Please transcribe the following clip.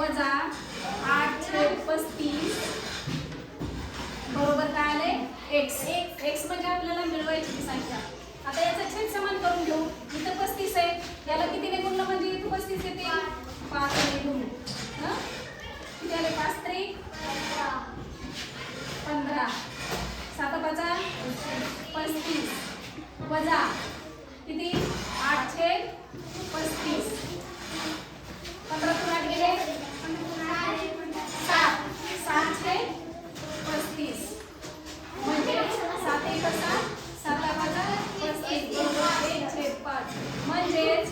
वजा 8/35 बरोबर काय आले x. x म्हणजे आपल्याला मिळवायची ती संख्या. आता याचा छेद समान करून घेऊ. इथं 35 आहे, याला कितीने गुणलं म्हणजे इथं 35 येते 5 ने गुणू. किती आले 5 त्रिक 15 7 5 35 वजा किती 8/35 15 तून 8 गेले 7/35 म्हणजे 7 1 7 7 5 35 बरोबर 1/5 म्हणजेच